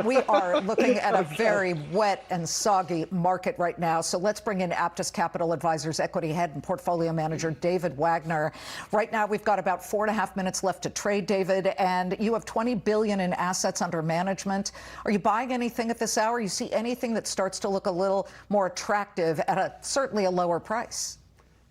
We are looking at a very wet and soggy market right now. So let's bring in Aptus Capital Advisors equity head and portfolio manager David Wagner. Right now, we've got about 4.5 minutes left to trade, David, and you have $20 billion in assets under management. Are you buying anything at this hour? You see anything that starts to look a little more attractive at certainly a lower price?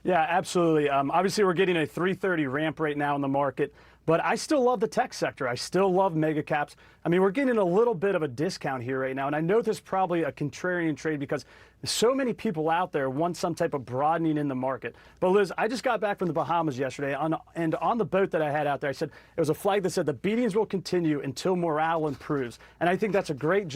Yeah, absolutely. Obviously, we're getting a 330 ramp right now in the market, but I still love the tech sector. I still love mega caps. I mean, we're getting a little bit of a discount here right now, and I know this is probably a contrarian trade because so many people out there want some type of broadening in the market. But Liz, I just got back from the Bahamas yesterday, and on the boat that I had out there, I said it was a flag that said the beatings will continue until morale improves. And I think that's a great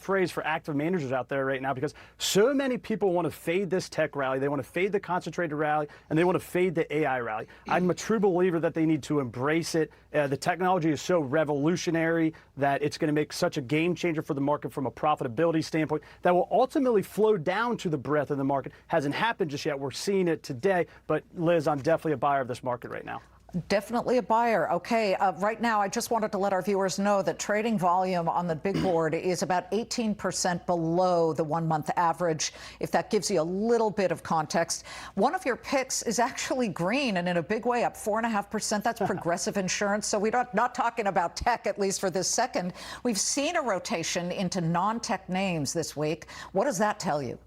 phrase for active managers out there right now, because so many people want to fade this tech rally, they want to fade the concentrated rally, and they want to fade the AI rally. I'm a true believer that they need to embrace it. The technology is so revolutionary that it's going to make such a game changer for the market from a profitability standpoint that will ultimately flow down to the breadth of the market. Hasn't happened just yet. We're seeing it today. But Liz, I'm definitely a buyer of this market right now. Definitely a buyer. Okay, right now I just wanted to let our viewers know that trading volume on the big board is about 18% below the 1-month average, if that gives you a little bit of context. One of your picks is actually green and in a big way, up 4.5%. That's Progressive Insurance. So we're not talking about tech, at least for this second. We've seen a rotation into non-tech names this week. What does that tell you?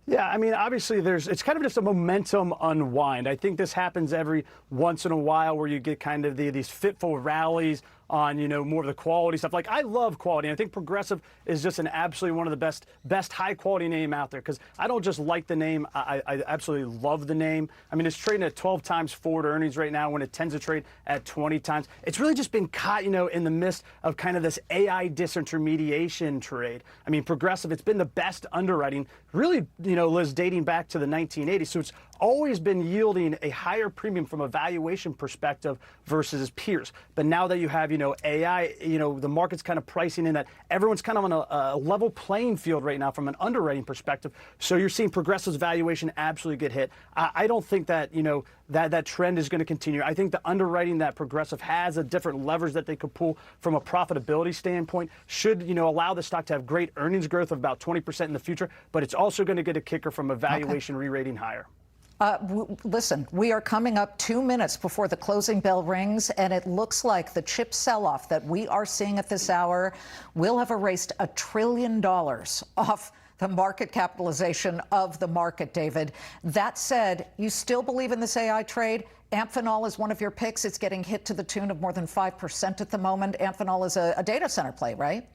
Yeah, I mean, obviously it's kind of just a momentum unwind. I think this happens every once in a while where you get kind of these fitful rallies on, more of the quality stuff. Like, I love quality. I think Progressive is just absolutely one of the best high quality name out there, because I don't just like the name, I absolutely love the name. I mean, it's trading at 12 times forward earnings right now when it tends to trade at 20 times. It's really just been caught, in the midst of kind of this AI disintermediation trade. I mean, Progressive, it's been the best underwriting, really, Liz, dating back to the 1980s. So it's always been yielding a higher premium from a valuation perspective versus peers. But now that you have, AI, the market's kind of pricing in that everyone's kind of on a level playing field right now from an underwriting perspective. So you're seeing Progressive's valuation absolutely get hit. I don't think that, that trend is going to continue. I think the underwriting that Progressive has, a different levers that they could pull from a profitability standpoint should, allow the stock to have great earnings growth of about 20% in the future, but it's also going to get a kicker from a valuation re-rating higher. Listen, we are coming up 2 minutes before the closing bell rings, and it looks like the chip sell-off that we are seeing at this hour will have erased $1 trillion off the market capitalization of the market, David. That said, you still believe in this AI trade? Amphenol is one of your picks. It's getting hit to the tune of more than 5% at the moment. Amphenol is a data center play, right?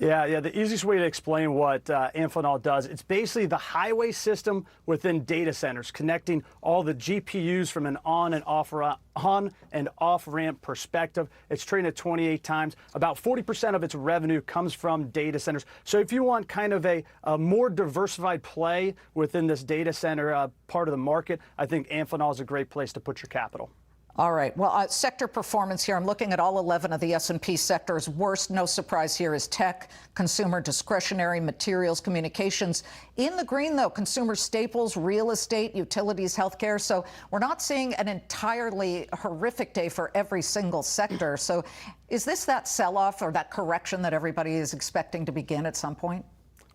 Yeah. The easiest way to explain what Amphenol does, it's basically the highway system within data centers, connecting all the GPUs from an on and off ramp perspective. It's trading at 28 times. About 40% of its revenue comes from data centers. So if you want kind of a more diversified play within this data center part of the market, I think Amphenol is a great place to put your capital. All right. Well, sector performance here. I'm looking at all 11 of the S&P sectors. Worst, no surprise here, is tech, consumer discretionary, materials, communications. In the green, though, consumer staples, real estate, utilities, healthcare. So we're not seeing an entirely horrific day for every single sector. So is this that sell-off or that correction that everybody is expecting to begin at some point?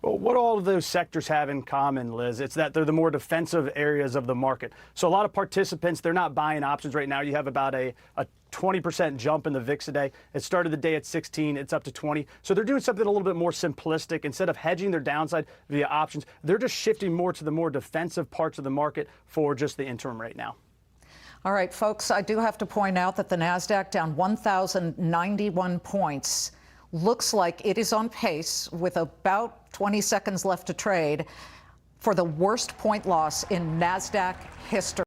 Well, what all of those sectors have in common, Liz, it's that they're the more defensive areas of the market. So a lot of participants, they're not buying options right now. You have about a 20% jump in the VIX a day. It started the day at 16, it's up to 20. So they're doing something a little bit more simplistic. Instead of hedging their downside via options, they're just shifting more to the more defensive parts of the market for just the interim right now. All right, folks, I do have to point out that the Nasdaq down 1,091 points. Looks like it is on pace, with about 20 seconds left to trade, for the worst point loss in Nasdaq history.